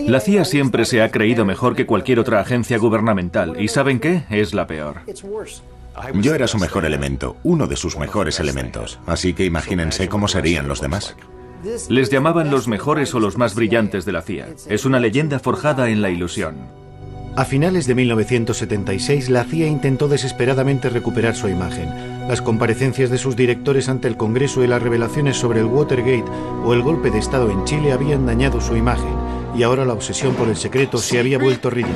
La CIA siempre se ha creído mejor que cualquier otra agencia gubernamental. ¿Y saben qué? Es la peor. Yo era su mejor elemento, uno de sus mejores elementos. Así que imagínense cómo serían los demás. Les llamaban los mejores o los más brillantes de la CIA. Es una leyenda forjada en la ilusión. A finales de 1976, la CIA intentó desesperadamente recuperar su imagen. Las comparecencias de sus directores ante el Congreso y las revelaciones sobre el Watergate o el golpe de Estado en Chile habían dañado su imagen, y ahora la obsesión por el secreto se había vuelto ridícula.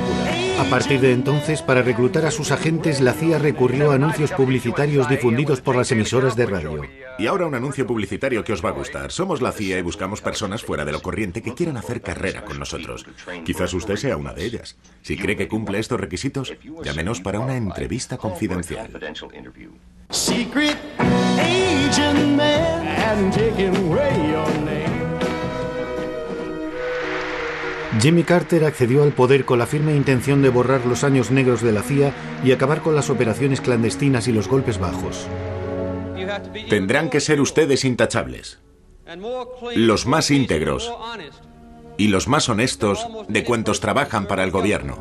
A partir de entonces, para reclutar a sus agentes, la CIA recurrió a anuncios publicitarios difundidos por las emisoras de radio. Y ahora un anuncio publicitario que os va a gustar. Somos la CIA y buscamos personas fuera de lo corriente que quieran hacer carrera con nosotros. Quizás usted sea una de ellas. Si cree que cumple estos requisitos, llámenos para una entrevista confidencial. Secret agent man and taking away your name. Jimmy Carter accedió al poder con la firme intención de borrar los años negros de la CIA y acabar con las operaciones clandestinas y los golpes bajos. Tendrán que ser ustedes intachables, los más íntegros y los más honestos de cuantos trabajan para el gobierno.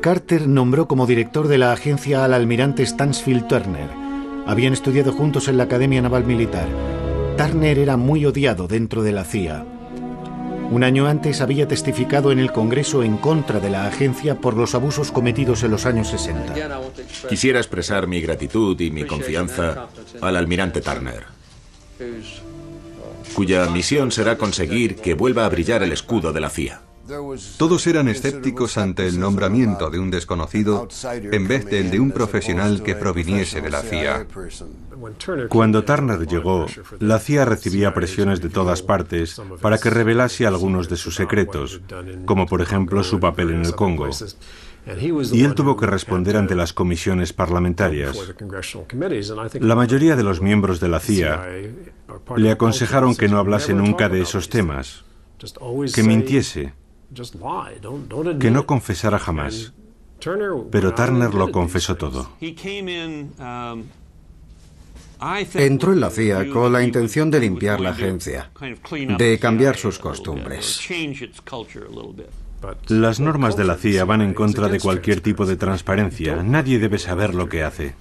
Carter nombró como director de la agencia al almirante Stansfield Turner. Habían estudiado juntos en la Academia Naval Militar. Turner era muy odiado dentro de la CIA. Un año antes había testificado en el Congreso en contra de la agencia por los abusos cometidos en los años 60. Quisiera expresar mi gratitud y mi confianza al almirante Turner, cuya misión será conseguir que vuelva a brillar el escudo de la CIA. Todos eran escépticos ante el nombramiento de un desconocido en vez del de un profesional que proviniese de la CIA. Cuando Turner llegó, la CIA recibía presiones de todas partes para que revelase algunos de sus secretos, como por ejemplo su papel en el Congo. Y él tuvo que responder ante las comisiones parlamentarias. La mayoría de los miembros de la CIA le aconsejaron que no hablase nunca de esos temas, que mintiese, que no confesara jamás. Pero Turner lo confesó todo. Entró en la CIA con la intención de limpiar la agencia, de cambiar sus costumbres. Las normas de la CIA van en contra de cualquier tipo de transparencia. Nadie debe saber lo que hace.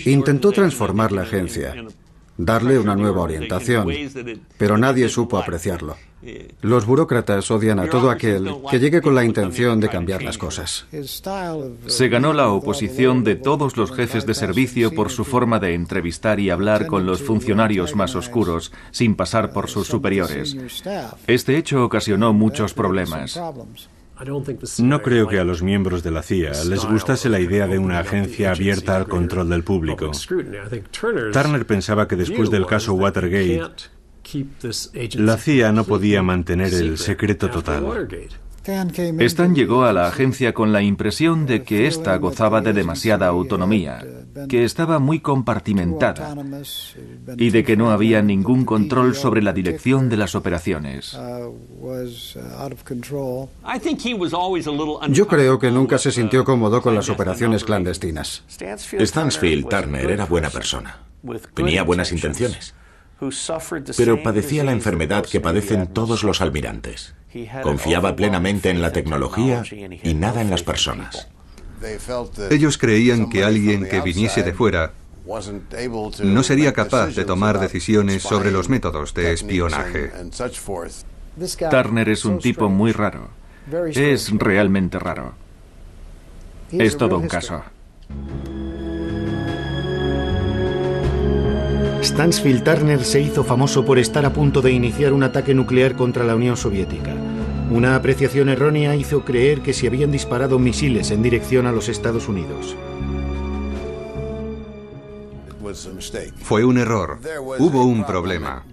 Intentó transformar la agencia, darle una nueva orientación, pero nadie supo apreciarlo. Los burócratas odian a todo aquel que llegue con la intención de cambiar las cosas. Se ganó la oposición de todos los jefes de servicio por su forma de entrevistar y hablar con los funcionarios más oscuros, sin pasar por sus superiores. Este hecho ocasionó muchos problemas. No creo que a los miembros de la CIA les gustase la idea de una agencia abierta al control del público. Turner pensaba que después del caso Watergate, la CIA no podía mantener el secreto total. Stan llegó a la agencia con la impresión de que ésta gozaba de demasiada autonomía, que estaba muy compartimentada y de que no había ningún control sobre la dirección de las operaciones. Yo creo que nunca se sintió cómodo con las operaciones clandestinas. Stansfield Turner era buena persona. Tenía buenas intenciones, pero padecía la enfermedad que padecen todos los almirantes. Confiaba plenamente en la tecnología y nada en las personas. Ellos creían que alguien que viniese de fuera no sería capaz de tomar decisiones sobre los métodos de espionaje. Turner es un tipo muy raro. Es realmente raro. Es todo un caso. Stansfield Turner se hizo famoso por estar a punto de iniciar un ataque nuclear contra la Unión Soviética. Una apreciación errónea hizo creer que se habían disparado misiles en dirección a los Estados Unidos. Fue un error. Hubo un problema.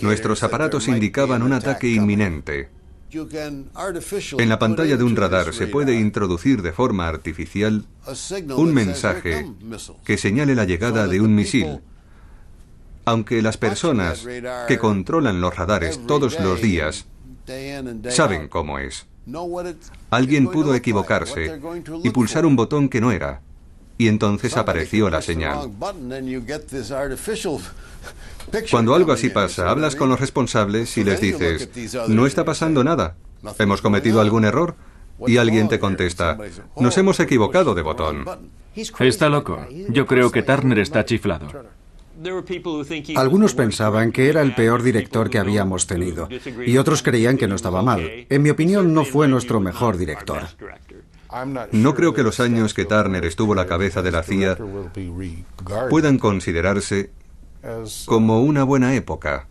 Nuestros aparatos indicaban un ataque inminente. En la pantalla de un radar se puede introducir de forma artificial un mensaje que señale la llegada de un misil. Aunque las personas que controlan los radares todos los días saben cómo es. Alguien pudo equivocarse y pulsar un botón que no era, y entonces apareció la señal. Cuando algo así pasa, hablas con los responsables y les dices, no está pasando nada, ¿hemos cometido algún error? Y alguien te contesta, nos hemos equivocado de botón. Está loco. Yo creo que Turner está chiflado. Algunos pensaban que era el peor director que habíamos tenido y otros creían que no estaba mal. En mi opinión, no fue nuestro mejor director. No creo que los años que Turner estuvo a la cabeza de la CIA puedan considerarse como una buena época,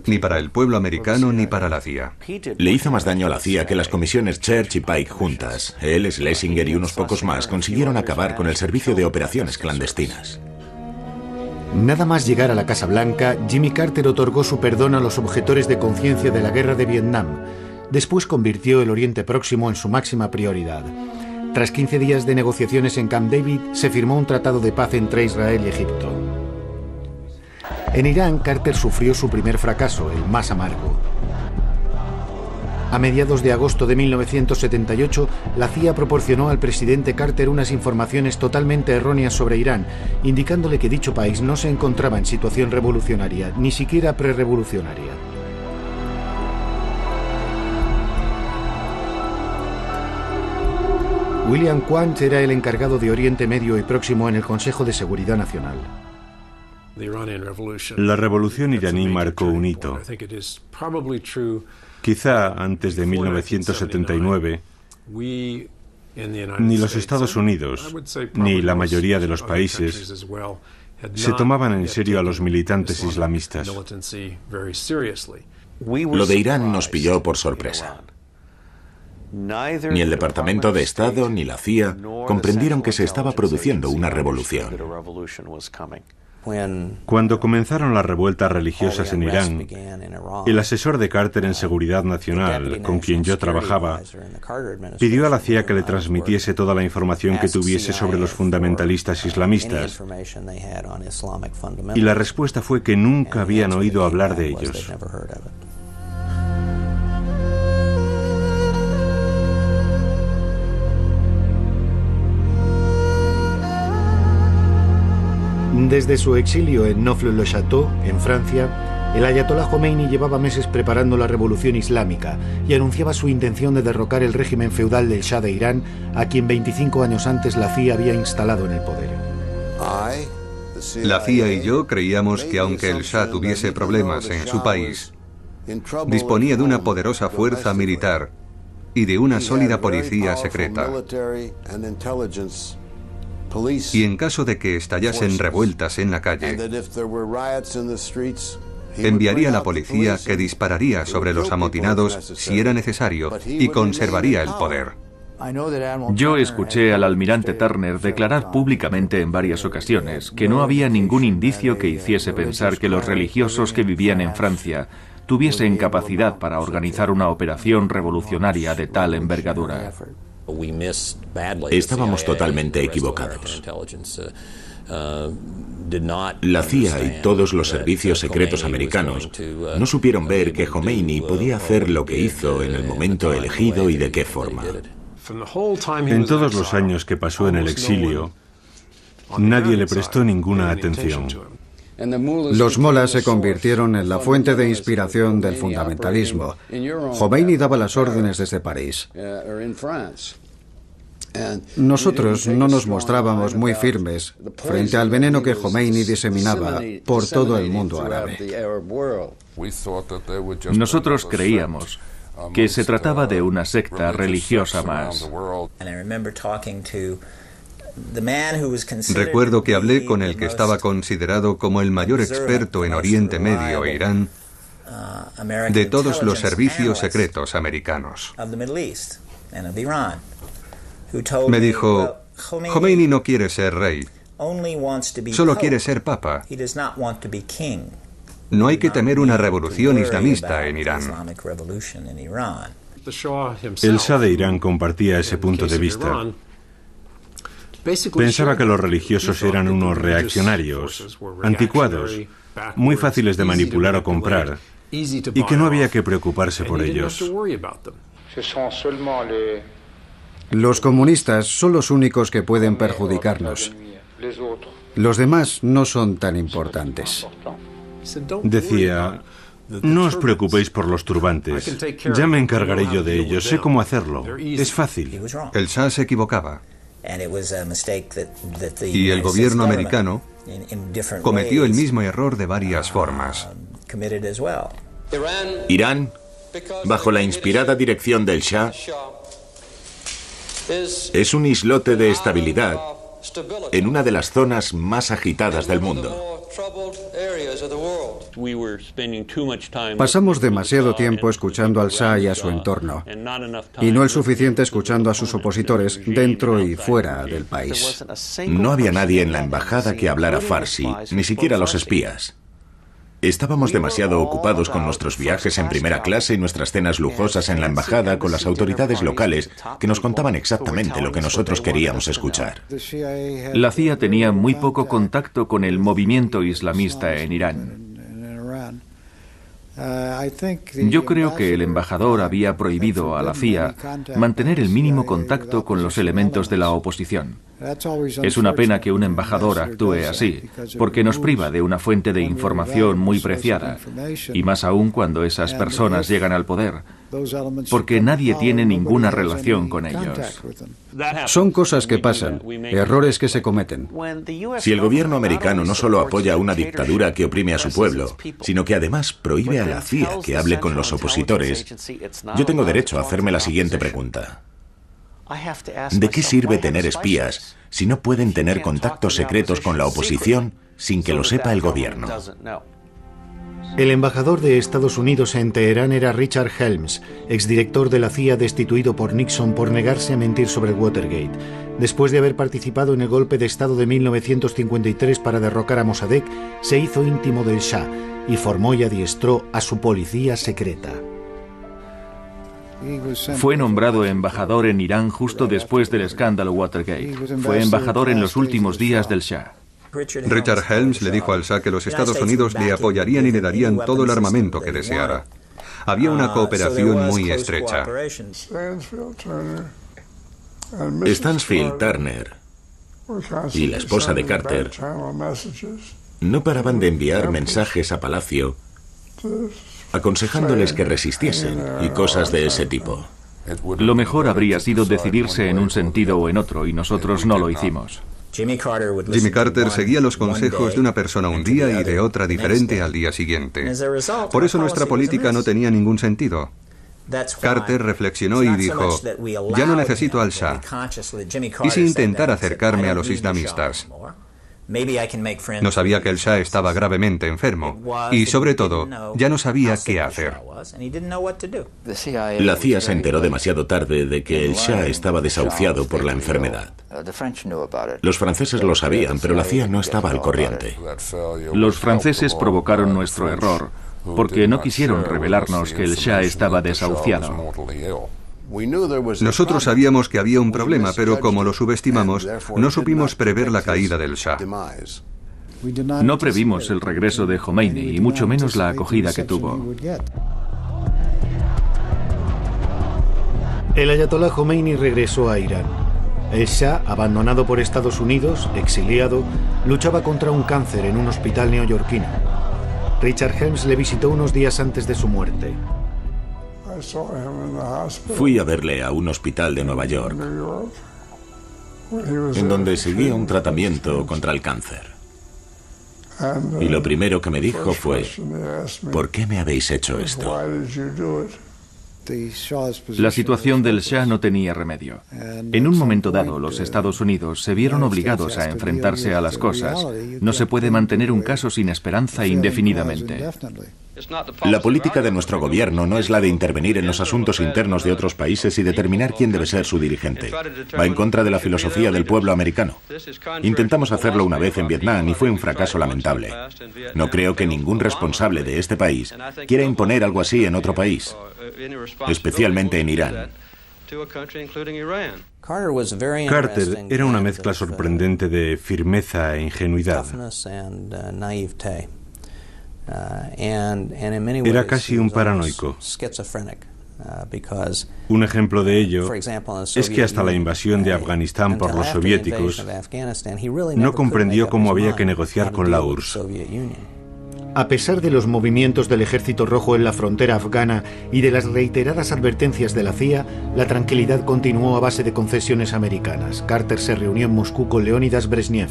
ni para el pueblo americano ni para la CIA. Le hizo más daño a la CIA que las comisiones Church y Pike juntas. Él, Schlesinger y unos pocos más consiguieron acabar con el servicio de operaciones clandestinas. Nada más llegar a la Casa Blanca, Jimmy Carter otorgó su perdón a los objetores de conciencia de la guerra de Vietnam. Después convirtió el Oriente Próximo en su máxima prioridad. Tras 15 días de negociaciones en Camp David, se firmó un tratado de paz entre Israel y Egipto. En Irán, Carter sufrió su primer fracaso, el más amargo. A mediados de agosto de 1978, la CIA proporcionó al presidente Carter unas informaciones totalmente erróneas sobre Irán, indicándole que dicho país no se encontraba en situación revolucionaria, ni siquiera prerrevolucionaria. William Quandt era el encargado de Oriente Medio y Próximo en el Consejo de Seguridad Nacional. La revolución iraní marcó un hito. Quizá antes de 1979, ni los Estados Unidos, ni la mayoría de los países se tomaban en serio a los militantes islamistas. Lo de Irán nos pilló por sorpresa. Ni el Departamento de Estado ni la CIA comprendieron que se estaba produciendo una revolución. Cuando comenzaron las revueltas religiosas en Irán, el asesor de Carter en Seguridad Nacional, con quien yo trabajaba, pidió a la CIA que le transmitiese toda la información que tuviese sobre los fundamentalistas islamistas. Y la respuesta fue que nunca habían oído hablar de ellos. Desde su exilio en Neaufle-le-Château, en Francia, el ayatolá Jomeini llevaba meses preparando la revolución islámica y anunciaba su intención de derrocar el régimen feudal del Shah de Irán, a quien 25 años antes la CIA había instalado en el poder. La CIA y yo creíamos que aunque el Shah tuviese problemas en su país, disponía de una poderosa fuerza militar y de una sólida policía secreta. Y en caso de que estallasen revueltas en la calle, enviaría a la policía que dispararía sobre los amotinados si era necesario y conservaría el poder. Yo escuché al almirante Turner declarar públicamente en varias ocasiones que no había ningún indicio que hiciese pensar que los religiosos que vivían en Francia tuviesen capacidad para organizar una operación revolucionaria de tal envergadura. Estábamos totalmente equivocados. La CIA y todos los servicios secretos americanos no supieron ver que Jomeini podía hacer lo que hizo en el momento elegido y de qué forma. En todos los años que pasó en el exilio, nadie le prestó ninguna atención. Los molas se convirtieron en la fuente de inspiración del fundamentalismo. Jomeini daba las órdenes desde París. Nosotros no nos mostrábamos muy firmes frente al veneno que Jomeini diseminaba por todo el mundo árabe. Nosotros creíamos que se trataba de una secta religiosa más. Recuerdo que hablé con el que estaba considerado como el mayor experto en Oriente Medio e Irán de todos los servicios secretos americanos. Me dijo, Jomeini no quiere ser rey, solo quiere ser papa. No hay que temer una revolución islamista en Irán. El Shah de Irán compartía ese punto de vista. Pensaba que los religiosos eran unos reaccionarios, anticuados, muy fáciles de manipular o comprar, y que no había que preocuparse por ellos. Los comunistas son los únicos que pueden perjudicarnos. Los demás no son tan importantes. Decía, no os preocupéis por los turbantes. Ya me encargaré yo de ellos. Sé cómo hacerlo. Es fácil. El Shah se equivocaba. Y el gobierno americano cometió el mismo error de varias formas. Irán, bajo la inspirada dirección del Shah, es un islote de estabilidad en una de las zonas más agitadas del mundo. Pasamos demasiado tiempo escuchando al Shah y a su entorno, y no el suficiente escuchando a sus opositores dentro y fuera del país. No había nadie en la embajada que hablara farsi, ni siquiera los espías. Estábamos demasiado ocupados con nuestros viajes en primera clase y nuestras cenas lujosas en la embajada con las autoridades locales que nos contaban exactamente lo que nosotros queríamos escuchar. La CIA tenía muy poco contacto con el movimiento islamista en Irán. Yo creo que el embajador había prohibido a la CIA mantener el mínimo contacto con los elementos de la oposición. Es una pena que un embajador actúe así, porque nos priva de una fuente de información muy preciada, y más aún cuando esas personas llegan al poder, porque nadie tiene ninguna relación con ellos. Son cosas que pasan, errores que se cometen. Si el gobierno americano no solo apoya a una dictadura que oprime a su pueblo, sino que además prohíbe a la CIA que hable con los opositores, yo tengo derecho a hacerme la siguiente pregunta. ¿De qué sirve tener espías si no pueden tener contactos secretos con la oposición sin que lo sepa el gobierno? El embajador de Estados Unidos en Teherán era Richard Helms, exdirector de la CIA destituido por Nixon por negarse a mentir sobre el Watergate. Después de haber participado en el golpe de Estado de 1953 para derrocar a Mossadegh, se hizo íntimo del Shah y formó y adiestró a su policía secreta. Fue nombrado embajador en Irán justo después del escándalo Watergate. Fue embajador en los últimos días del Shah. Richard Helms le dijo al Shah que los Estados Unidos le apoyarían y le darían todo el armamento que deseara. Había una cooperación muy estrecha. Stansfield Turner y la esposa de Carter no paraban de enviar mensajes a Palacio aconsejándoles que resistiesen y cosas de ese tipo. Lo mejor habría sido decidirse en un sentido o en otro, y nosotros no lo hicimos. Jimmy Carter seguía los consejos de una persona un día y de otra diferente al día siguiente. Por eso nuestra política no tenía ningún sentido. Carter reflexionó y dijo, ya no necesito al Shah. ¿Y si intentar acercarme a los islamistas? No sabía que el Shah estaba gravemente enfermo y, sobre todo, ya no sabía qué hacer. La CIA se enteró demasiado tarde de que el Shah estaba desahuciado por la enfermedad. Los franceses lo sabían, pero la CIA no estaba al corriente. Los franceses provocaron nuestro error porque no quisieron revelarnos que el Shah estaba desahuciado. Nosotros sabíamos que había un problema, pero como lo subestimamos, no supimos prever la caída del Shah. No previmos el regreso de Khomeini y mucho menos la acogida que tuvo. El ayatolá Khomeini regresó a Irán. El Shah, abandonado por Estados Unidos, exiliado, luchaba contra un cáncer en un hospital neoyorquino. Richard Helms le visitó unos días antes de su muerte. Fui a verle a un hospital de Nueva York, en donde seguía un tratamiento contra el cáncer. Y lo primero que me dijo fue, ¿por qué me habéis hecho esto? La situación del Shah no tenía remedio. En un momento dado, los Estados Unidos se vieron obligados a enfrentarse a las cosas. No se puede mantener un caso sin esperanza indefinidamente. La política de nuestro gobierno no es la de intervenir en los asuntos internos de otros países y determinar quién debe ser su dirigente. Va en contra de la filosofía del pueblo americano. Intentamos hacerlo una vez en Vietnam y fue un fracaso lamentable. No creo que ningún responsable de este país quiera imponer algo así en otro país, especialmente en Irán. Carter era una mezcla sorprendente de firmeza e ingenuidad. Era casi un paranoico. Un ejemplo de ello es que hasta la invasión de Afganistán por los soviéticos no comprendió cómo había que negociar con la URSS. A pesar de los movimientos del Ejército Rojo en la frontera afgana y de las reiteradas advertencias de la CIA, la tranquilidad continuó a base de concesiones americanas. Carter se reunió en Moscú con Leonidas Brezhnev.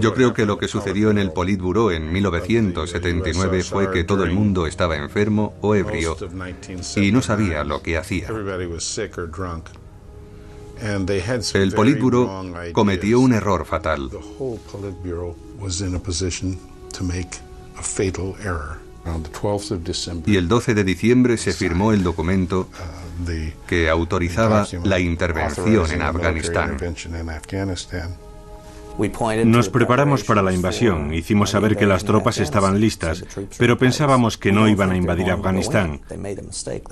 Yo creo que lo que sucedió en el Politburó en 1979 fue que todo el mundo estaba enfermo o ebrio y no sabía lo que hacía. El Politburó cometió un error fatal. Y el 12 de diciembre se firmó el documento que autorizaba la intervención en Afganistán. Nos preparamos para la invasión, hicimos saber que las tropas estaban listas, pero pensábamos que no iban a invadir Afganistán.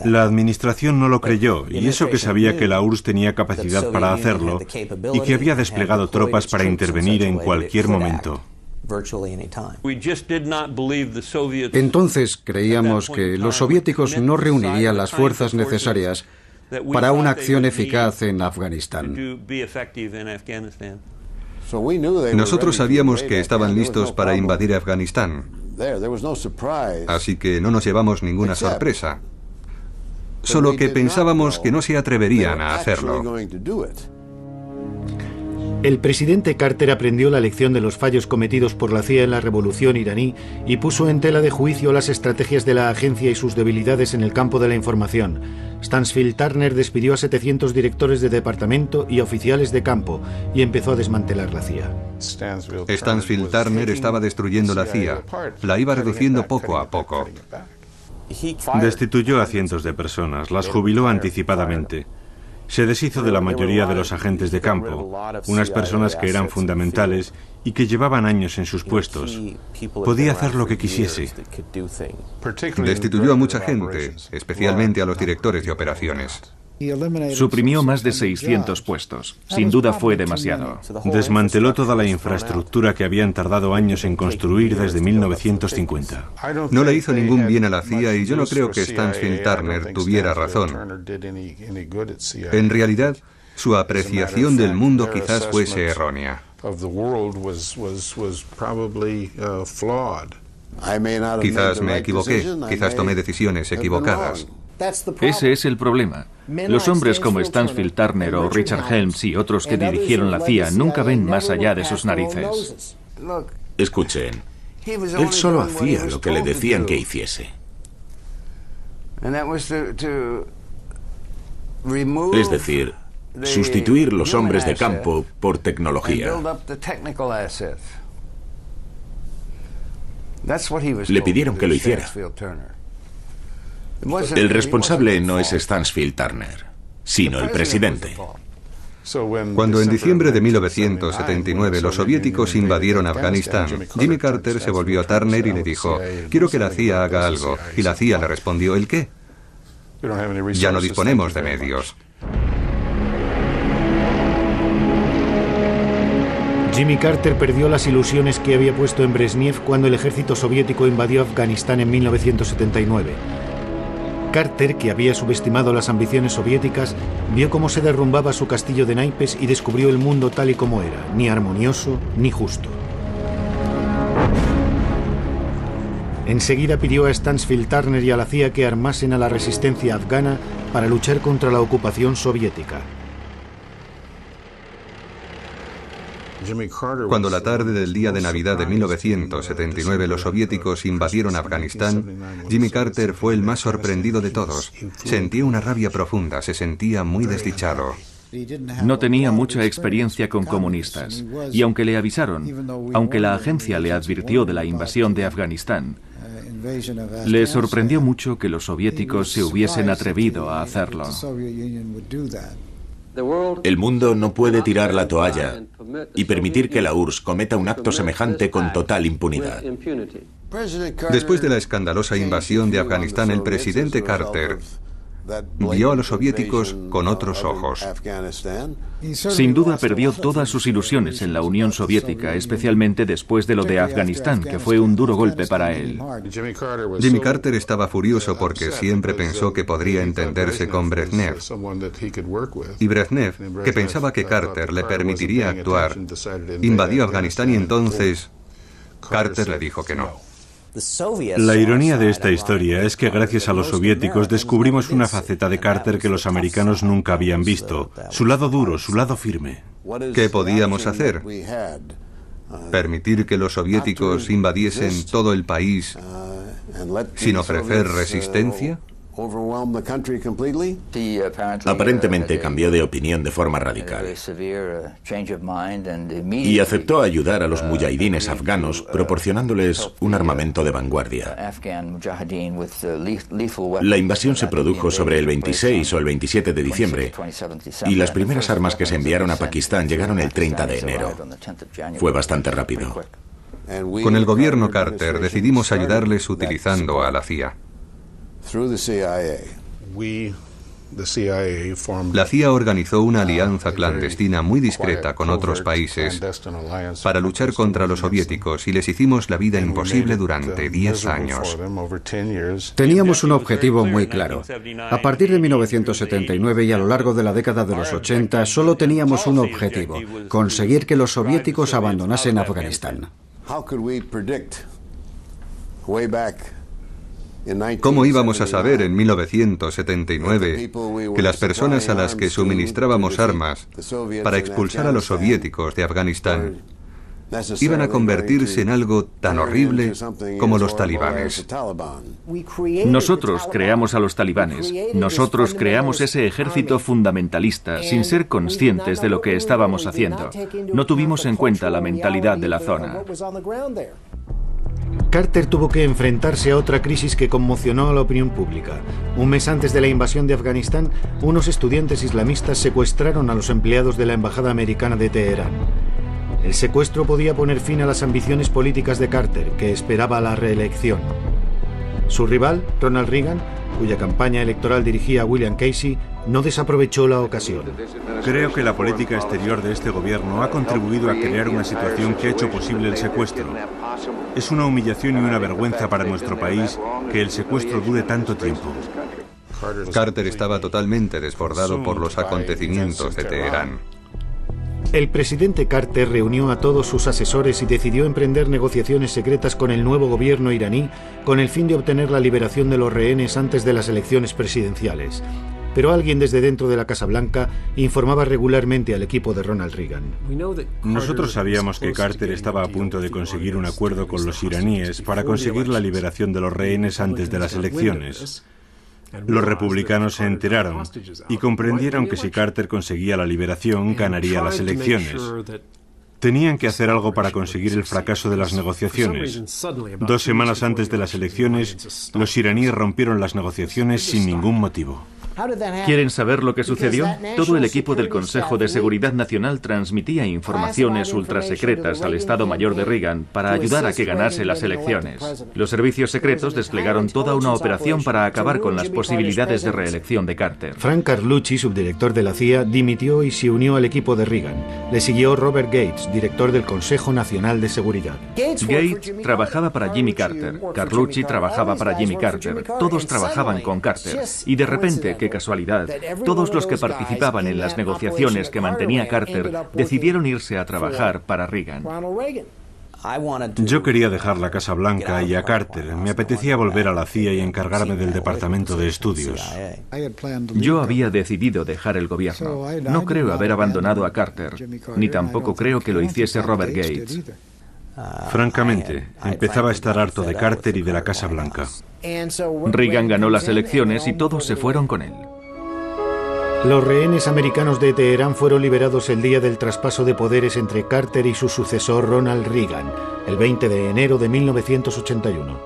La administración no lo creyó, y eso que sabía que la URSS tenía capacidad para hacerlo y que había desplegado tropas para intervenir en cualquier momento. Entonces creíamos que los soviéticos no reunirían las fuerzas necesarias para una acción eficaz en Afganistán. Nosotros sabíamos que estaban listos para invadir Afganistán, así que no nos llevamos ninguna sorpresa. Solo que pensábamos que no se atreverían a hacerlo. El presidente Carter aprendió la lección de los fallos cometidos por la CIA en la revolución iraní y puso en tela de juicio las estrategias de la agencia y sus debilidades en el campo de la información. Stansfield Turner despidió a 700 directores de departamento y oficiales de campo y empezó a desmantelar la CIA. Stansfield Turner estaba destruyendo la CIA. La iba reduciendo poco a poco. Destituyó a cientos de personas, las jubiló anticipadamente. Se deshizo de la mayoría de los agentes de campo, unas personas que eran fundamentales y que llevaban años en sus puestos. Podía hacer lo que quisiese. Destituyó a mucha gente, especialmente a los directores de operaciones. Suprimió más de 600 puestos. Sin duda fue demasiado. Desmanteló toda la infraestructura que habían tardado años en construir desde 1950. No le hizo ningún bien a la CIA y yo no creo que Stansfield Turner tuviera razón. En realidad, su apreciación del mundo quizás fuese errónea. Quizás me equivoqué, quizás tomé decisiones equivocadas. Ese es el problema. Los hombres como Stansfield Turner o Richard Helms y otros que dirigieron la CIA nunca ven más allá de sus narices. Escuchen, él solo hacía lo que le decían que hiciese. Es decir, sustituir los hombres de campo por tecnología. Le pidieron que lo hiciera. El responsable no es Stansfield Turner, sino el presidente. Cuando en diciembre de 1979 los soviéticos invadieron Afganistán, Jimmy Carter se volvió a Turner y le dijo: quiero que la CIA haga algo. Y la CIA le respondió: ¿el qué? Ya no disponemos de medios. Jimmy Carter perdió las ilusiones que había puesto en Brezhnev cuando el ejército soviético invadió Afganistán en 1979. Carter, que había subestimado las ambiciones soviéticas, vio cómo se derrumbaba su castillo de naipes y descubrió el mundo tal y como era, ni armonioso ni justo. Enseguida pidió a Stansfield Turner y a la CIA que armasen a la resistencia afgana para luchar contra la ocupación soviética. Cuando la tarde del día de Navidad de 1979 los soviéticos invadieron Afganistán, Jimmy Carter fue el más sorprendido de todos. Sentía una rabia profunda, se sentía muy desdichado. No tenía mucha experiencia con comunistas, y aunque le avisaron, aunque la agencia le advirtió de la invasión de Afganistán, le sorprendió mucho que los soviéticos se hubiesen atrevido a hacerlo. El mundo no puede tirar la toalla y permitir que la URSS cometa un acto semejante con total impunidad. Después de la escandalosa invasión de Afganistán, el presidente Carter vio a los soviéticos con otros ojos. Sin duda perdió todas sus ilusiones en la Unión Soviética, especialmente después de lo de Afganistán, que fue un duro golpe para él. Jimmy Carter estaba furioso porque siempre pensó que podría entenderse con Brezhnev. Y Brezhnev, que pensaba que Carter le permitiría actuar, invadió Afganistán y entonces Carter le dijo que no. La ironía de esta historia es que gracias a los soviéticos descubrimos una faceta de Carter que los americanos nunca habían visto, su lado duro, su lado firme. ¿Qué podíamos hacer? ¿Permitir que los soviéticos invadiesen todo el país sin ofrecer resistencia? Aparentemente cambió de opinión de forma radical y aceptó ayudar a los mujahidines afganos proporcionándoles un armamento de vanguardia. La invasión se produjo sobre el 26 o el 27 de diciembre y las primeras armas que se enviaron a Pakistán llegaron el 30 de enero. Fue bastante rápido. Con el gobierno Carter decidimos ayudarles utilizando a la CIA. La CIA organizó una alianza clandestina muy discreta con otros países para luchar contra los soviéticos y les hicimos la vida imposible durante 10 años. Teníamos un objetivo muy claro. A partir de 1979 y a lo largo de la década de los 80 solo teníamos un objetivo: conseguir que los soviéticos abandonasen Afganistán. ¿Cómo íbamos a saber en 1979 que las personas a las que suministrábamos armas para expulsar a los soviéticos de Afganistán iban a convertirse en algo tan horrible como los talibanes? Nosotros creamos a los talibanes. Nosotros creamos ese ejército fundamentalista sin ser conscientes de lo que estábamos haciendo. No tuvimos en cuenta la mentalidad de la zona. Carter tuvo que enfrentarse a otra crisis que conmocionó a la opinión pública. Un mes antes de la invasión de Afganistán, unos estudiantes islamistas secuestraron a los empleados de la embajada americana de Teherán. El secuestro podía poner fin a las ambiciones políticas de Carter, que esperaba la reelección. Su rival, Ronald Reagan, cuya campaña electoral dirigía William Casey, no desaprovechó la ocasión. Creo que la política exterior de este gobierno ha contribuido a crear una situación que ha hecho posible el secuestro. Es una humillación y una vergüenza para nuestro país que el secuestro dure tanto tiempo. Carter estaba totalmente desbordado por los acontecimientos de Teherán. El presidente Carter reunió a todos sus asesores y decidió emprender negociaciones secretas con el nuevo gobierno iraní con el fin de obtener la liberación de los rehenes antes de las elecciones presidenciales. Pero alguien desde dentro de la Casa Blanca informaba regularmente al equipo de Ronald Reagan. Nosotros sabíamos que Carter estaba a punto de conseguir un acuerdo con los iraníes para conseguir la liberación de los rehenes antes de las elecciones. Los republicanos se enteraron y comprendieron que si Carter conseguía la liberación, ganaría las elecciones. Tenían que hacer algo para conseguir el fracaso de las negociaciones. 2 semanas antes de las elecciones, los iraníes rompieron las negociaciones sin ningún motivo. ¿Quieren saber lo que sucedió? Todo el equipo del Consejo de Seguridad Nacional transmitía informaciones ultrasecretas al Estado Mayor de Reagan para ayudar a que ganase las elecciones. Los servicios secretos desplegaron toda una operación para acabar con las posibilidades de reelección de Carter. Frank Carlucci, subdirector de la CIA, dimitió y se unió al equipo de Reagan. Le siguió Robert Gates, director del Consejo Nacional de Seguridad. Gates trabajaba para Jimmy Carter, Carlucci trabajaba para Jimmy Carter, todos trabajaban con Carter. Y de repente, qué casualidad, todos los que participaban en las negociaciones que mantenía Carter decidieron irse a trabajar para Reagan. Yo quería dejar la Casa Blanca y a Carter. Me apetecía volver a la CIA y encargarme del departamento de estudios. Yo había decidido dejar el gobierno. No creo haber abandonado a Carter, ni tampoco creo que lo hiciese Robert Gates. Francamente, empezaba a estar harto de Carter y de la Casa Blanca. Reagan ganó las elecciones y todos se fueron con él. Los rehenes americanos de Teherán fueron liberados el día del traspaso de poderes entre Carter y su sucesor Ronald Reagan, el 20 de enero de 1981.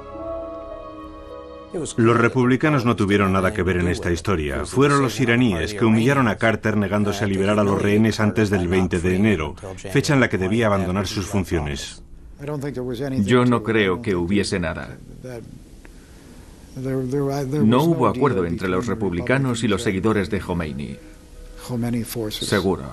Los republicanos no tuvieron nada que ver en esta historia. Fueron los iraníes que humillaron a Carter negándose a liberar a los rehenes antes del 20 de enero, fecha en la que debía abandonar sus funciones. Yo no creo que hubiese nada. No hubo acuerdo entre los republicanos y los seguidores de Khomeini. Seguro.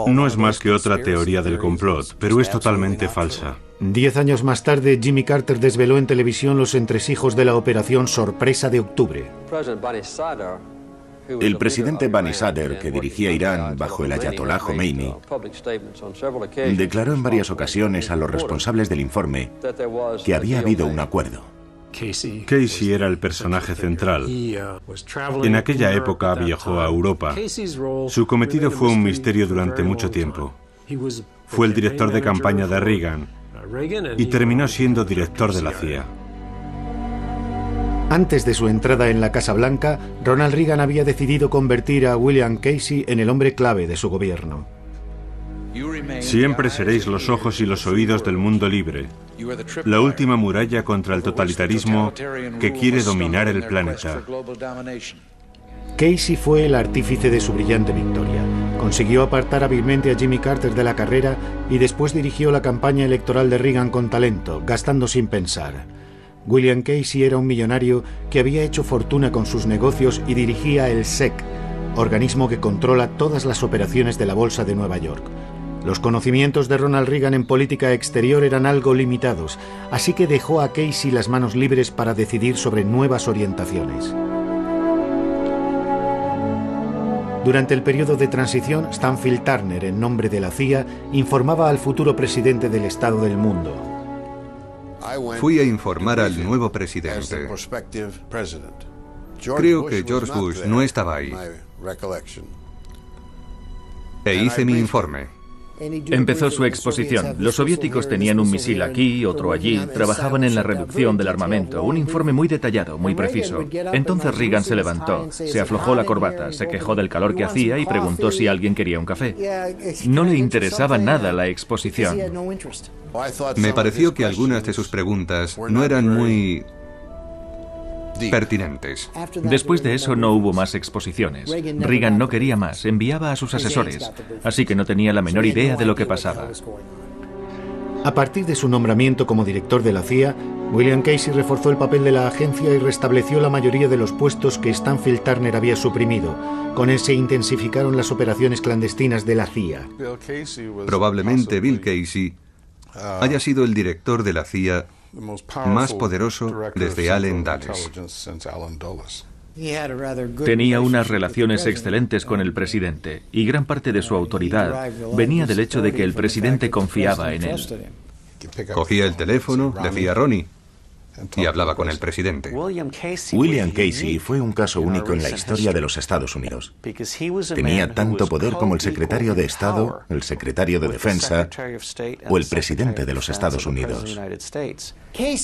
No es más que otra teoría del complot, pero es totalmente falsa. 10 años más tarde, Jimmy Carter desveló en televisión los entresijos de la Operación Sorpresa de Octubre. El presidente Bani Sadr, que dirigía Irán bajo el ayatolá Khomeini, declaró en varias ocasiones a los responsables del informe que había habido un acuerdo. Casey era el personaje central. En aquella época viajó a Europa. Su cometido fue un misterio durante mucho tiempo. Fue el director de campaña de Reagan y terminó siendo director de la CIA. Antes de su entrada en la Casa Blanca, Ronald Reagan había decidido convertir a William Casey en el hombre clave de su gobierno. Siempre seréis los ojos y los oídos del mundo libre, la última muralla contra el totalitarismo que quiere dominar el planeta. Casey fue el artífice de su brillante victoria. Consiguió apartar hábilmente a Jimmy Carter de la carrera y después dirigió la campaña electoral de Reagan con talento, gastando sin pensar. William Casey era un millonario que había hecho fortuna con sus negocios y dirigía el SEC, organismo que controla todas las operaciones de la Bolsa de Nueva York. Los conocimientos de Ronald Reagan en política exterior eran algo limitados, así que dejó a Casey las manos libres para decidir sobre nuevas orientaciones. Durante el periodo de transición, Stanfield Turner, en nombre de la CIA, informaba al futuro presidente del Estado del Mundo. Fui a informar al nuevo presidente. Creo que George Bush no estaba ahí. E hice mi informe. Empezó su exposición. Los soviéticos tenían un misil aquí, otro allí, trabajaban en la reducción del armamento. Un informe muy detallado, muy preciso. Entonces Reagan se levantó, se aflojó la corbata, se quejó del calor que hacía y preguntó si alguien quería un café. No le interesaba nada la exposición. Me pareció que algunas de sus preguntas no eran muy pertinentes. Después de eso no hubo más exposiciones. Reagan no quería más, enviaba a sus asesores, así que no tenía la menor idea de lo que pasaba. A partir de su nombramiento como director de la CIA, William Casey reforzó el papel de la agencia y restableció la mayoría de los puestos que Stanfield Turner había suprimido. Con él se intensificaron las operaciones clandestinas de la CIA. Probablemente Bill Casey haya sido el director de la CIA más poderoso desde Allen Dulles. Tenía unas relaciones excelentes con el presidente y gran parte de su autoridad venía del hecho de que el presidente confiaba en él. Cogía el teléfono, decía Ronnie, y hablaba con el presidente. William Casey fue un caso único en la historia de los Estados Unidos. Tenía tanto poder como el secretario de Estado, el secretario de Defensa o el presidente de los Estados Unidos.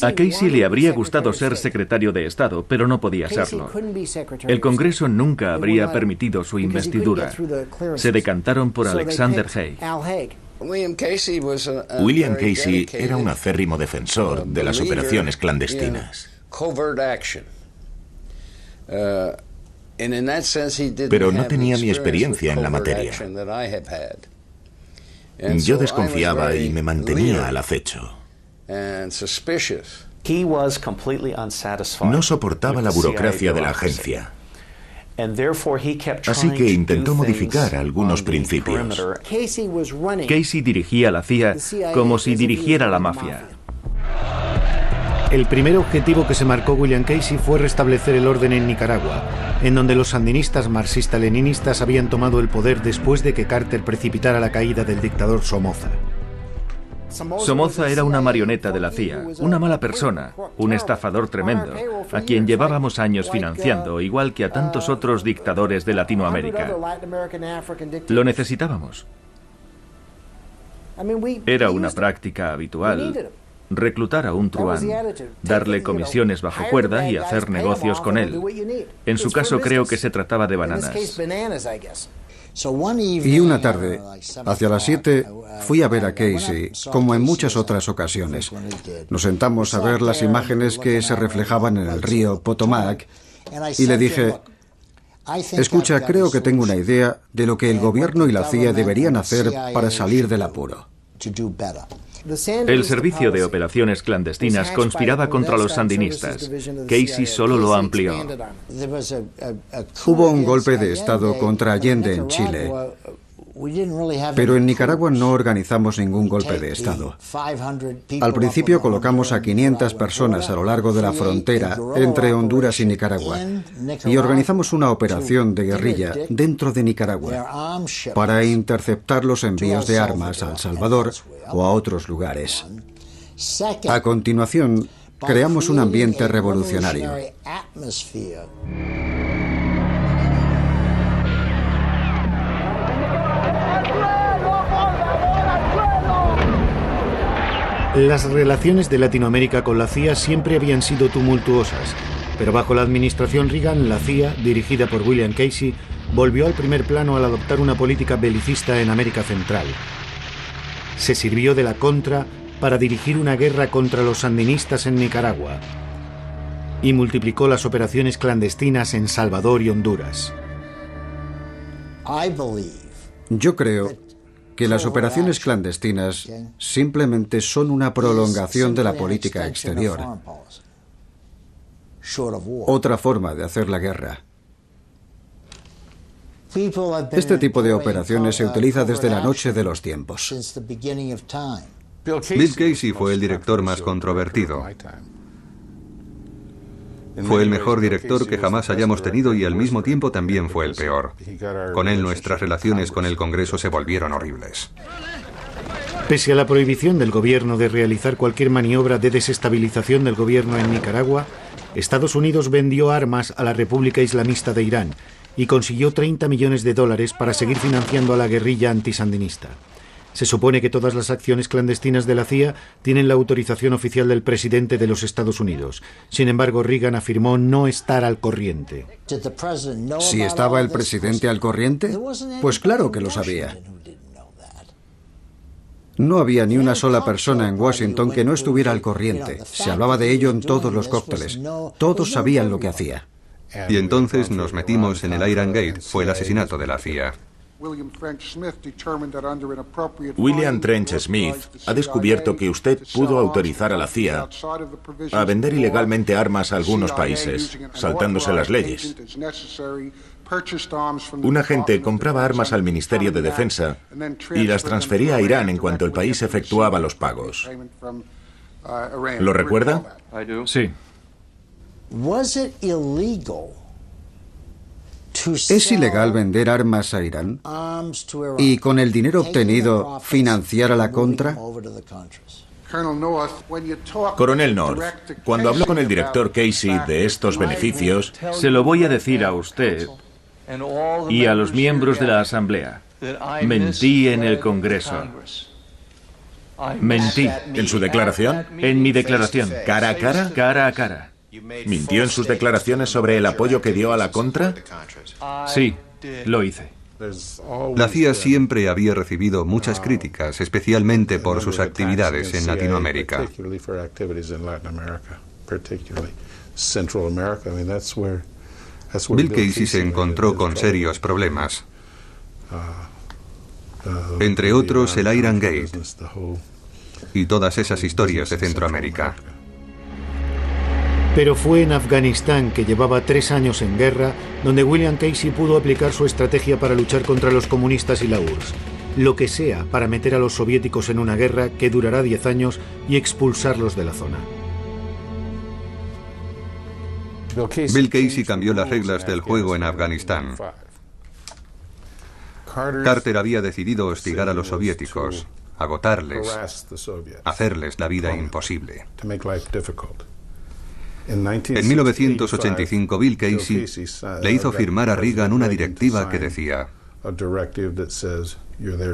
A Casey le habría gustado ser secretario de Estado, pero no podía serlo. El Congreso nunca habría permitido su investidura. Se decantaron por Alexander Haig. William Casey era un acérrimo defensor de las operaciones clandestinas. Pero no tenía mi experiencia en la materia. Yo desconfiaba y me mantenía al acecho. No soportaba la burocracia de la agencia. Así que intentó modificar algunos principios. Casey dirigía la CIA como si dirigiera la mafia. El primer objetivo que se marcó William Casey fue restablecer el orden en Nicaragua, en donde los sandinistas marxista-leninistas habían tomado el poder después de que Carter precipitara la caída del dictador Somoza. Somoza era una marioneta de la CIA, una mala persona, un estafador tremendo, a quien llevábamos años financiando, igual que a tantos otros dictadores de Latinoamérica. Lo necesitábamos. Era una práctica habitual reclutar a un truán, darle comisiones bajo cuerda y hacer negocios con él. En su caso creo que se trataba de bananas. Y una tarde, hacia las 7, fui a ver a Casey, como en muchas otras ocasiones. Nos sentamos a ver las imágenes que se reflejaban en el río Potomac y le dije: escucha, creo que tengo una idea de lo que el gobierno y la CIA deberían hacer para salir del apuro. El servicio de operaciones clandestinas conspiraba contra los sandinistas. Casey solo lo amplió. Hubo un golpe de Estado contra Allende en Chile, pero en Nicaragua no organizamos ningún golpe de Estado. Al principio colocamos a 500 personas a lo largo de la frontera entre Honduras y Nicaragua y organizamos una operación de guerrilla dentro de Nicaragua para interceptar los envíos de armas a El Salvador o a otros lugares. A continuación, creamos un ambiente revolucionario. Las relaciones de Latinoamérica con la CIA siempre habían sido tumultuosas, pero bajo la administración Reagan, la CIA, dirigida por William Casey, volvió al primer plano al adoptar una política belicista en América Central. Se sirvió de la Contra para dirigir una guerra contra los sandinistas en Nicaragua y multiplicó las operaciones clandestinas en Salvador y Honduras. Yo creo que las operaciones clandestinas simplemente son una prolongación de la política exterior. Otra forma de hacer la guerra. Este tipo de operaciones se utiliza desde la noche de los tiempos. Bill Casey fue el director más controvertido. Fue el mejor director que jamás hayamos tenido y al mismo tiempo también fue el peor. Con él nuestras relaciones con el Congreso se volvieron horribles. Pese a la prohibición del gobierno de realizar cualquier maniobra de desestabilización del gobierno en Nicaragua, Estados Unidos vendió armas a la República Islamista de Irán y consiguió $30 millones para seguir financiando a la guerrilla antisandinista. Se supone que todas las acciones clandestinas de la CIA tienen la autorización oficial del presidente de los Estados Unidos. Sin embargo, Reagan afirmó no estar al corriente. ¿Si estaba el presidente al corriente? Pues claro que lo sabía. No había ni una sola persona en Washington que no estuviera al corriente. Se hablaba de ello en todos los cócteles. Todos sabían lo que hacía. Y entonces nos metimos en el Iran Gate. Fue el asesinato de la CIA. William Trench Smith ha descubierto que usted pudo autorizar a la CIA a vender ilegalmente armas a algunos países, saltándose las leyes. Un agente compraba armas al Ministerio de Defensa y las transfería a Irán en cuanto el país efectuaba los pagos. ¿Lo recuerda? Sí. ¿Es ilegal vender armas a Irán y con el dinero obtenido financiar a la Contra? Coronel North, cuando habló con el director Casey de estos beneficios, Se lo voy a decir a usted y a los miembros de la Asamblea. Mentí en el Congreso. Mentí. ¿En su declaración? En mi declaración. ¿Cara a cara? Cara a cara. ¿Mintió en sus declaraciones sobre el apoyo que dio a la Contra? Sí, lo hice. La CIA siempre había recibido muchas críticas, especialmente por sus actividades en Latinoamérica. Bill Casey se encontró con serios problemas. Entre otros, el Iran Gate y todas esas historias de Centroamérica. Pero fue en Afganistán, que llevaba 3 años en guerra, donde William Casey pudo aplicar su estrategia para luchar contra los comunistas y la URSS. Lo que sea para meter a los soviéticos en una guerra que durará 10 años y expulsarlos de la zona. Bill Casey cambió las reglas del juego en Afganistán. Carter había decidido hostigar a los soviéticos, agotarles, hacerles la vida imposible. En 1985, Bill Casey le hizo firmar a Reagan una directiva que decía: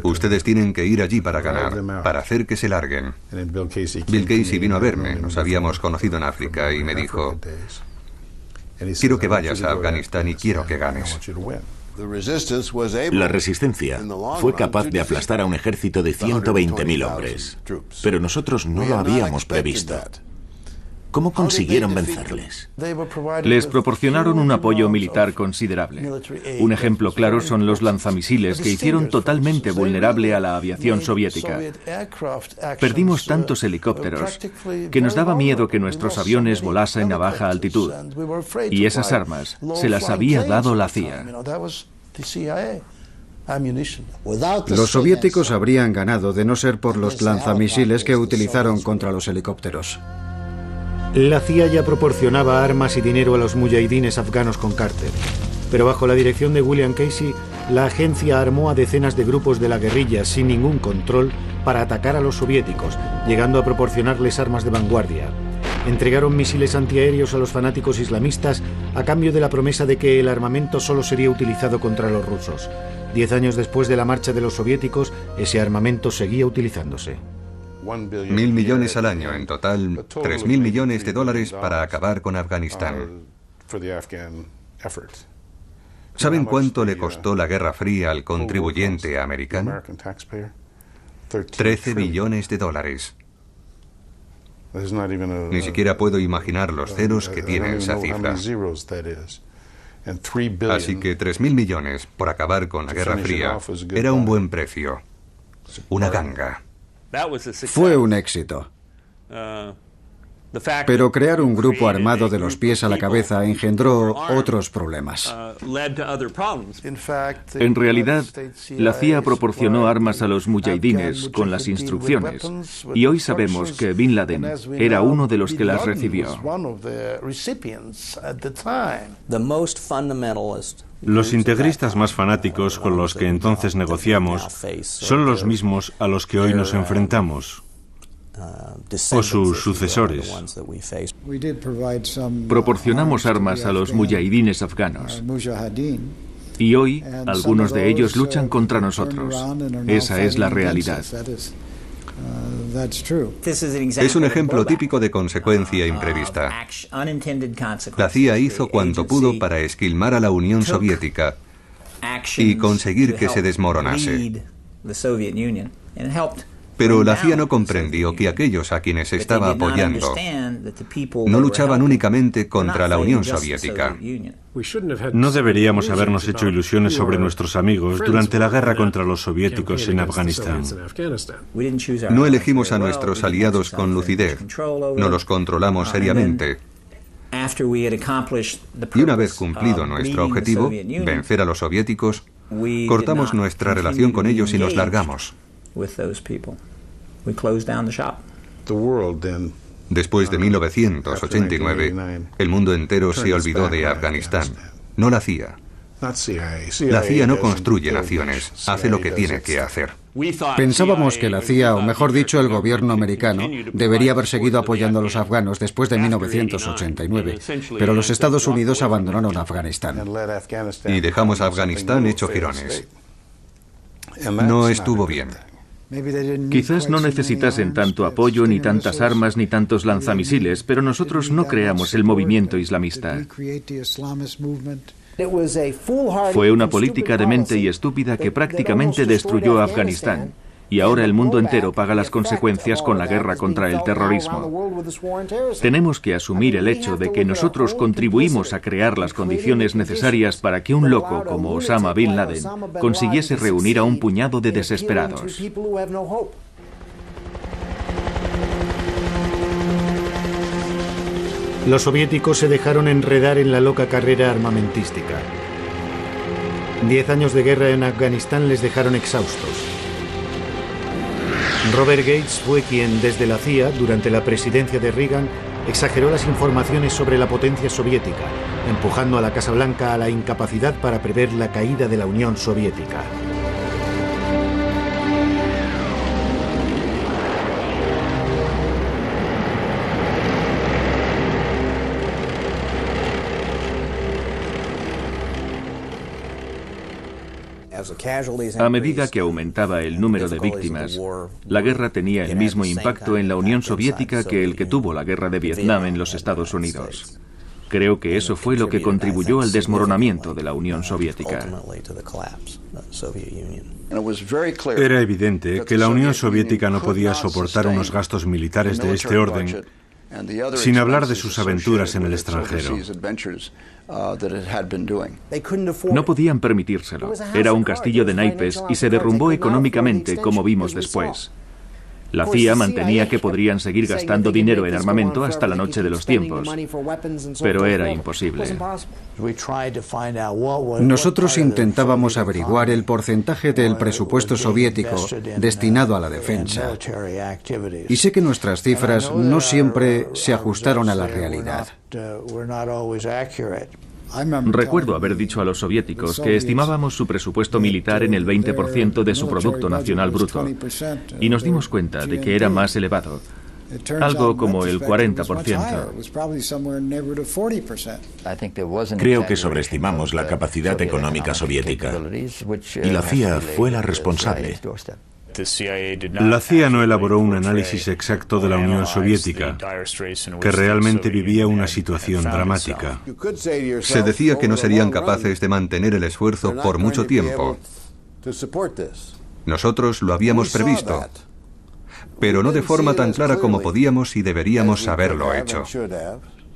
ustedes tienen que ir allí para ganar, para hacer que se larguen. Bill Casey vino a verme, nos habíamos conocido en África, y me dijo: quiero que vayas a Afganistán y quiero que ganes. La resistencia fue capaz de aplastar a un ejército de 120.000 hombres, pero nosotros no lo habíamos previsto. ¿Cómo consiguieron vencerles? Les proporcionaron un apoyo militar considerable. Un ejemplo claro son los lanzamisiles que hicieron totalmente vulnerable a la aviación soviética. Perdimos tantos helicópteros que nos daba miedo que nuestros aviones volasen a baja altitud. Y esas armas se las había dado la CIA. Los soviéticos habrían ganado de no ser por los lanzamisiles que utilizaron contra los helicópteros. La CIA ya proporcionaba armas y dinero a los mujahidines afganos con Carter, pero bajo la dirección de William Casey, la agencia armó a decenas de grupos de la guerrilla sin ningún control para atacar a los soviéticos, llegando a proporcionarles armas de vanguardia. Entregaron misiles antiaéreos a los fanáticos islamistas a cambio de la promesa de que el armamento solo sería utilizado contra los rusos. 10 años después de la marcha de los soviéticos, ese armamento seguía utilizándose. 1.000 millones al año, en total 3.000 millones de dólares para acabar con Afganistán. ¿Saben cuánto le costó la Guerra Fría al contribuyente americano? 13 billones de dólares. Ni siquiera puedo imaginar los ceros que tiene esa cifra. Así que 3.000 millones por acabar con la Guerra Fría era un buen precio. Una ganga. Fue un éxito. Pero crear un grupo armado de los pies a la cabeza engendró otros problemas. En realidad, la CIA proporcionó armas a los mujahidines con las instrucciones, y hoy sabemos que Bin Laden era uno de los que las recibió. Los integristas más fanáticos con los que entonces negociamos son los mismos a los que hoy nos enfrentamos, o sus sucesores. Proporcionamos armas a los mujahidines afganos, y hoy algunos de ellos luchan contra nosotros. Esa es la realidad. Es un ejemplo típico de consecuencia imprevista. La CIA hizo cuanto pudo para esquilmar a la Unión Soviética y conseguir que se desmoronase. Pero la CIA no comprendió que aquellos a quienes estaba apoyando no luchaban únicamente contra la Unión Soviética. No deberíamos habernos hecho ilusiones sobre nuestros amigos durante la guerra contra los soviéticos en Afganistán. No elegimos a nuestros aliados con lucidez, no los controlamos seriamente. Y una vez cumplido nuestro objetivo, vencer a los soviéticos, cortamos nuestra relación con ellos y nos largamos. Después de 1989, el mundo entero se olvidó de Afganistán, no la CIA. La CIA no construye naciones, hace lo que tiene que hacer. Pensábamos que la CIA, o mejor dicho, el gobierno americano, debería haber seguido apoyando a los afganos después de 1989, pero los Estados Unidos abandonaron Afganistán. Y dejamos a Afganistán hecho jirones. No estuvo bien. Quizás no necesitasen tanto apoyo, ni tantas armas, ni tantos lanzamisiles, pero nosotros no creamos el movimiento islamista. Fue una política demente y estúpida que prácticamente destruyó Afganistán. Y ahora el mundo entero paga las consecuencias con la guerra contra el terrorismo. Tenemos que asumir el hecho de que nosotros contribuimos a crear las condiciones necesarias para que un loco como Osama Bin Laden consiguiese reunir a un puñado de desesperados. Los soviéticos se dejaron enredar en la loca carrera armamentística. 10 años de guerra en Afganistán les dejaron exhaustos. Robert Gates fue quien, desde la CIA, durante la presidencia de Reagan, exageró las informaciones sobre la potencia soviética, empujando a la Casa Blanca a la incapacidad para prever la caída de la Unión Soviética. A medida que aumentaba el número de víctimas, la guerra tenía el mismo impacto en la Unión Soviética que el que tuvo la guerra de Vietnam en los Estados Unidos. Creo que eso fue lo que contribuyó al desmoronamiento de la Unión Soviética. Era evidente que la Unión Soviética no podía soportar unos gastos militares de este orden sin hablar de sus aventuras en el extranjero. No podían permitírselo. Era un castillo de naipes y se derrumbó económicamente, como vimos después. La CIA mantenía que podrían seguir gastando dinero en armamento hasta la noche de los tiempos, pero era imposible. Nosotros intentábamos averiguar el porcentaje del presupuesto soviético destinado a la defensa. Y sé que nuestras cifras no siempre se ajustaron a la realidad. Recuerdo haber dicho a los soviéticos que estimábamos su presupuesto militar en el 20% de su Producto Nacional Bruto, y nos dimos cuenta de que era más elevado, algo como el 40%. Creo que sobreestimamos la capacidad económica soviética, y la CIA fue la responsable. La CIA no elaboró un análisis exacto de la Unión Soviética, que realmente vivía una situación dramática. Se decía que no serían capaces de mantener el esfuerzo por mucho tiempo. Nosotros lo habíamos previsto, pero no de forma tan clara como podíamos y deberíamos haberlo hecho.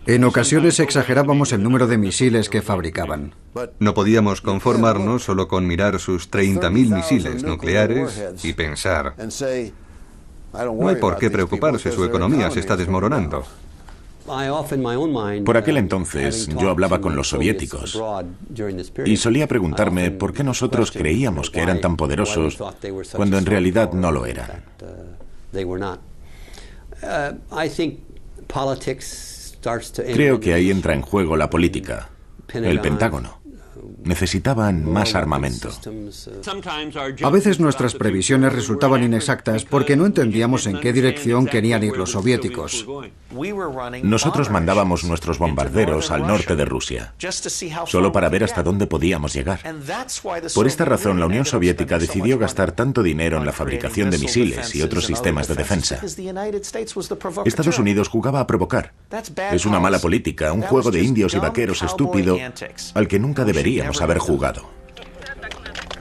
En ocasiones exagerábamos el número de misiles que fabricaban. No podíamos conformarnos solo con mirar sus 30.000 misiles nucleares y pensar, no hay por qué preocuparse, su economía se está desmoronando. Por aquel entonces yo hablaba con los soviéticos y solía preguntarme por qué nosotros creíamos que eran tan poderosos cuando en realidad no lo eran. Creo que ahí entra en juego la política. El Pentágono. Necesitaban más armamento. A veces nuestras previsiones resultaban inexactas porque no entendíamos en qué dirección querían ir los soviéticos. Nosotros mandábamos nuestros bombarderos al norte de Rusia, solo para ver hasta dónde podíamos llegar. Por esta razón, la Unión Soviética decidió gastar tanto dinero en la fabricación de misiles y otros sistemas de defensa. Estados Unidos jugaba a provocar. Es una mala política, un juego de indios y vaqueros estúpido al que nunca deberíamos haber jugado.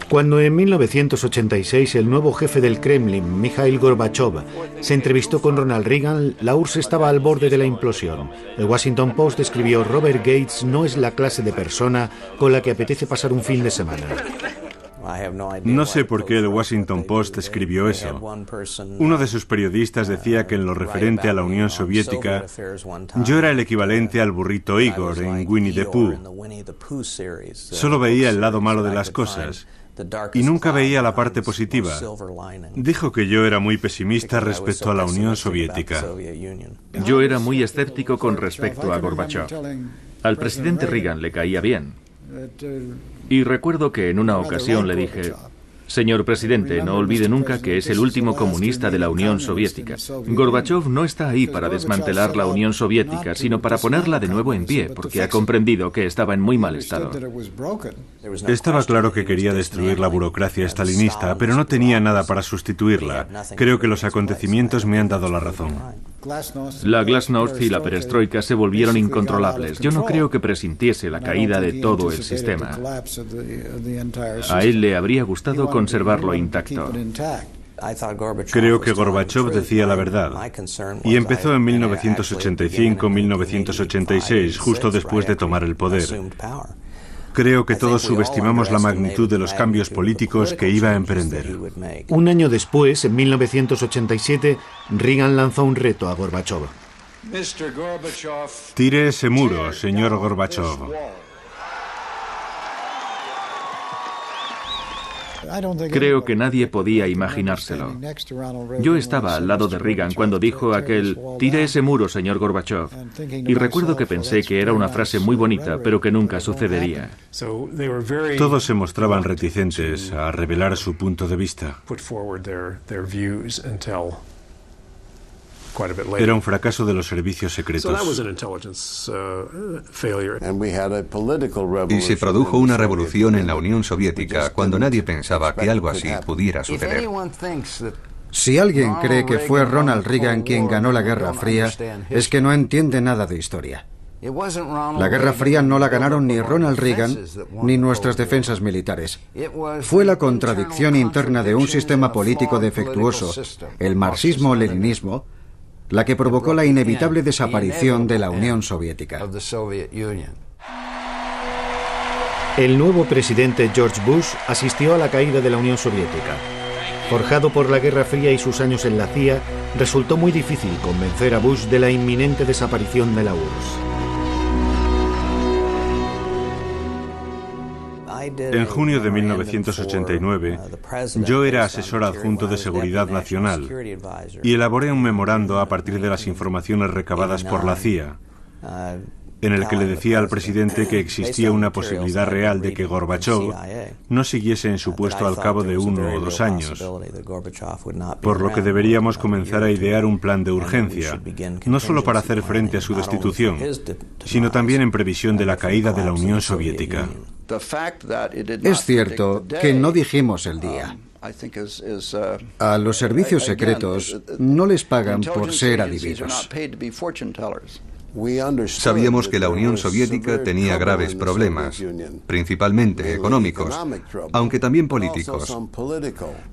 Cuando en 1986 el nuevo jefe del Kremlin, Mikhail Gorbachev, se entrevistó con Ronald Reagan, la URSS estaba al borde de la implosión. El Washington Post escribió: Robert Gates no es la clase de persona con la que apetece pasar un fin de semana. No sé por qué el Washington Post escribió eso. Uno de sus periodistas decía que en lo referente a la Unión Soviética, yo era el equivalente al burrito Igor en Winnie the Pooh. Solo veía el lado malo de las cosas y nunca veía la parte positiva. Dijo que yo era muy pesimista respecto a la Unión Soviética. Yo era muy escéptico con respecto a Gorbachev. Al presidente Reagan le caía bien. Y recuerdo que en una ocasión le dije: señor presidente, no olvide nunca que es el último comunista de la Unión Soviética. Gorbachev no está ahí para desmantelar la Unión Soviética, sino para ponerla de nuevo en pie, porque ha comprendido que estaba en muy mal estado. Estaba claro que quería destruir la burocracia stalinista, pero no tenía nada para sustituirla. Creo que los acontecimientos me han dado la razón. La glasnost y la perestroika se volvieron incontrolables. Yo no creo que presintiese la caída de todo el sistema. A él le habría gustado conservarlo intacto. Creo que Gorbachev decía la verdad. Y empezó en 1985-1986, justo después de tomar el poder. Creo que todos subestimamos la magnitud de los cambios políticos que iba a emprender. Un año después, en 1987, Reagan lanzó un reto a Gorbachev. Tire ese muro, señor Gorbachev. Creo que nadie podía imaginárselo. Yo estaba al lado de Reagan cuando dijo aquel: tire ese muro, señor Gorbachev. Y recuerdo que pensé que era una frase muy bonita, pero que nunca sucedería. Todos se mostraban reticentes a revelar su punto de vista. Era un fracaso de los servicios secretos. Y se produjo una revolución en la Unión Soviética cuando nadie pensaba que algo así pudiera suceder. Si alguien cree que fue Ronald Reagan quien ganó la Guerra Fría, es que no entiende nada de historia. La Guerra Fría no la ganaron ni Ronald Reagan ni nuestras defensas militares. Fue la contradicción interna de un sistema político defectuoso, el marxismo-leninismo, la que provocó la inevitable desaparición de la Unión Soviética. El nuevo presidente George Bush asistió a la caída de la Unión Soviética. Forjado por la Guerra Fría y sus años en la CIA, resultó muy difícil convencer a Bush de la inminente desaparición de la URSS. En junio de 1989, yo era asesor adjunto de Seguridad Nacional y elaboré un memorando a partir de las informaciones recabadas por la CIA, en el que le decía al presidente que existía una posibilidad real de que Gorbachov no siguiese en su puesto al cabo de 1 o 2 años, por lo que deberíamos comenzar a idear un plan de urgencia, no solo para hacer frente a su destitución, sino también en previsión de la caída de la Unión Soviética. Es cierto que no dijimos el día. A los servicios secretos no les pagan por ser adivinos. Sabíamos que la Unión Soviética tenía graves problemas, principalmente económicos, aunque también políticos.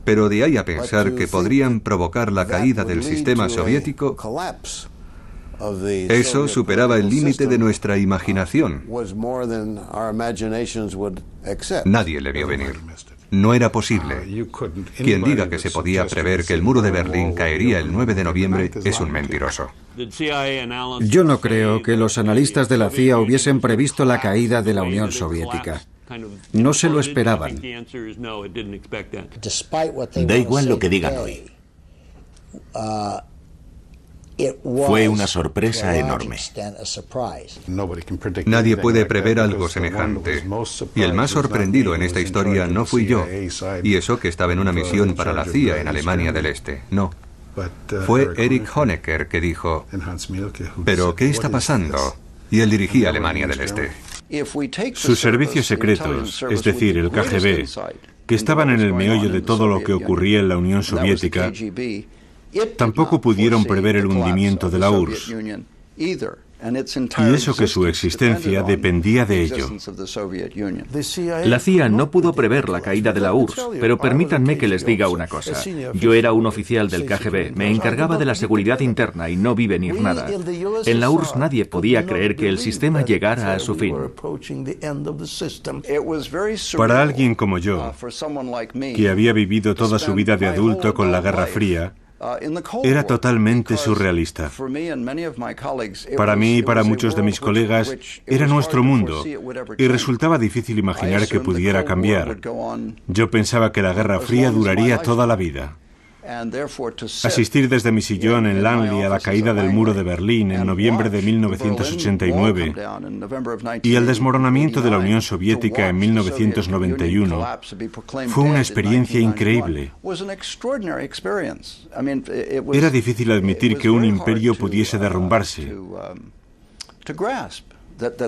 Pero de ahí a pensar que podrían provocar la caída del sistema soviético, eso superaba el límite de nuestra imaginación. Nadie le vio venir. No era posible. Quien diga que se podía prever que el muro de Berlín caería el 9 de noviembre es un mentiroso. Yo no creo que los analistas de la CIA hubiesen previsto la caída de la Unión Soviética. No se lo esperaban. Da igual lo que digan hoy. Fue una sorpresa enorme. Nadie puede prever algo semejante. Y el más sorprendido en esta historia no fui yo, y eso que estaba en una misión para la CIA en Alemania del Este. No. Fue Erich Honecker que dijo, ¿pero qué está pasando? Y él dirigía Alemania del Este. Sus servicios secretos, es decir, el KGB, que estaban en el meollo de todo lo que ocurría en la Unión Soviética, tampoco pudieron prever el hundimiento de la URSS, y eso que su existencia dependía de ello. La CIA no pudo prever la caída de la URSS, pero permítanme que les diga una cosa. Yo era un oficial del KGB, me encargaba de la seguridad interna y no vi venir nada. En la URSS nadie podía creer que el sistema llegara a su fin. Para alguien como yo, que había vivido toda su vida de adulto con la Guerra Fría, era totalmente surrealista. Para mí y para muchos de mis colegas era nuestro mundo y resultaba difícil imaginar que pudiera cambiar. Yo pensaba que la Guerra Fría duraría toda la vida. Asistir desde mi sillón en Langley a la caída del muro de Berlín en noviembre de 1989 y el desmoronamiento de la Unión Soviética en 1991 fue una experiencia increíble. Era difícil admitir que un imperio pudiese derrumbarse,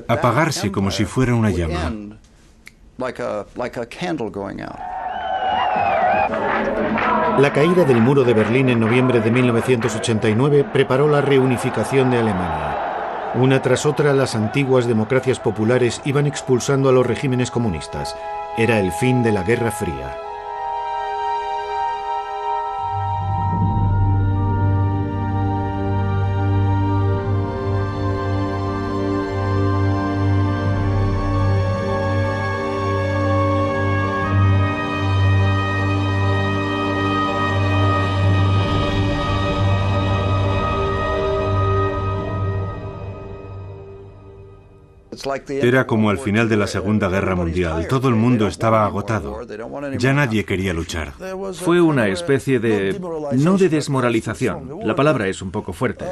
apagarse como si fuera una llama. La caída del muro de Berlín en noviembre de 1989 preparó la reunificación de Alemania. Una tras otra, las antiguas democracias populares iban expulsando a los regímenes comunistas. Era el fin de la Guerra Fría. Era como al final de la Segunda Guerra Mundial. Todo el mundo estaba agotado. Ya nadie quería luchar. Fue una especie de... no de desmoralización, la palabra es un poco fuerte,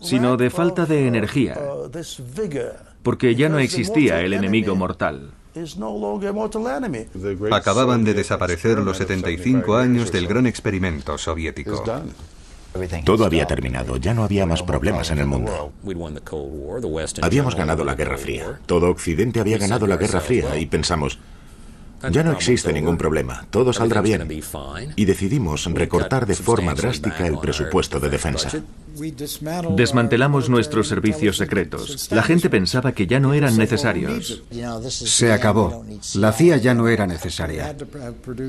sino de falta de energía, porque ya no existía el enemigo mortal. Acababan de desaparecer los 75 años del gran experimento soviético. Todo había terminado, ya no había más problemas en el mundo. Habíamos ganado la Guerra Fría. Todo Occidente había ganado la Guerra Fría y pensamos, ya no existe ningún problema, todo saldrá bien. Y decidimos recortar de forma drástica el presupuesto de defensa. Desmantelamos nuestros servicios secretos. La gente pensaba que ya no eran necesarios. Se acabó. La CIA ya no era necesaria.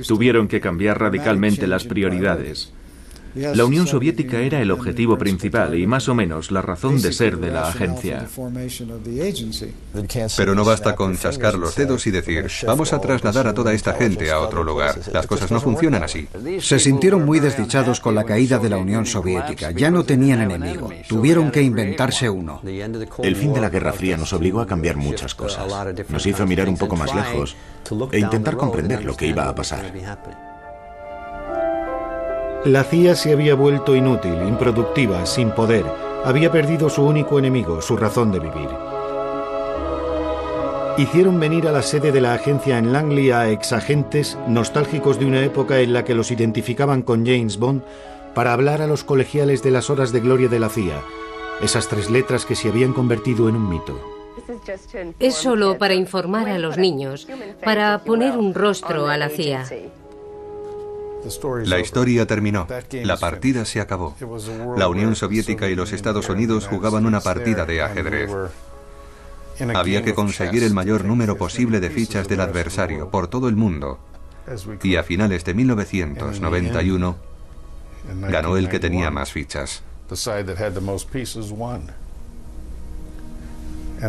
Tuvieron que cambiar radicalmente las prioridades. La Unión Soviética era el objetivo principal y más o menos la razón de ser de la agencia. Pero no basta con chascar los dedos y decir, vamos a trasladar a toda esta gente a otro lugar. Las cosas no funcionan así. Se sintieron muy desdichados con la caída de la Unión Soviética. Ya no tenían enemigo. Tuvieron que inventarse uno. El fin de la Guerra Fría nos obligó a cambiar muchas cosas. Nos hizo mirar un poco más lejos e intentar comprender lo que iba a pasar. La CIA se había vuelto inútil, improductiva, sin poder. Había perdido su único enemigo, su razón de vivir. Hicieron venir a la sede de la agencia en Langley a exagentes nostálgicos de una época en la que los identificaban con James Bond para hablar a los colegiales de las horas de gloria de la CIA, esas 3 letras que se habían convertido en un mito. Es solo para informar a los niños, para poner un rostro a la CIA. La historia terminó. La partida se acabó. La Unión Soviética y los Estados Unidos jugaban una partida de ajedrez. Había que conseguir el mayor número posible de fichas del adversario por todo el mundo. Y a finales de 1991 ganó el que tenía más fichas.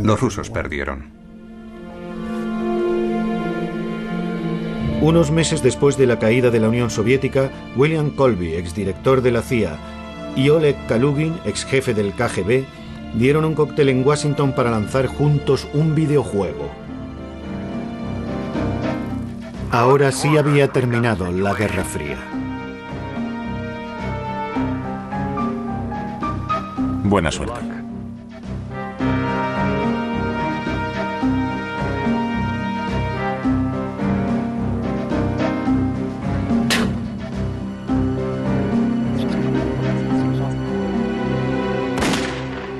Los rusos perdieron. Unos meses después de la caída de la Unión Soviética, William Colby, exdirector de la CIA, y Oleg Kalugin, exjefe del KGB, dieron un cóctel en Washington para lanzar juntos un videojuego. Ahora sí había terminado la Guerra Fría. Buena suerte.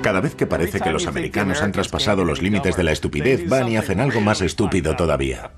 Cada vez que parece que los americanos han traspasado los límites de la estupidez, van y hacen algo más estúpido todavía.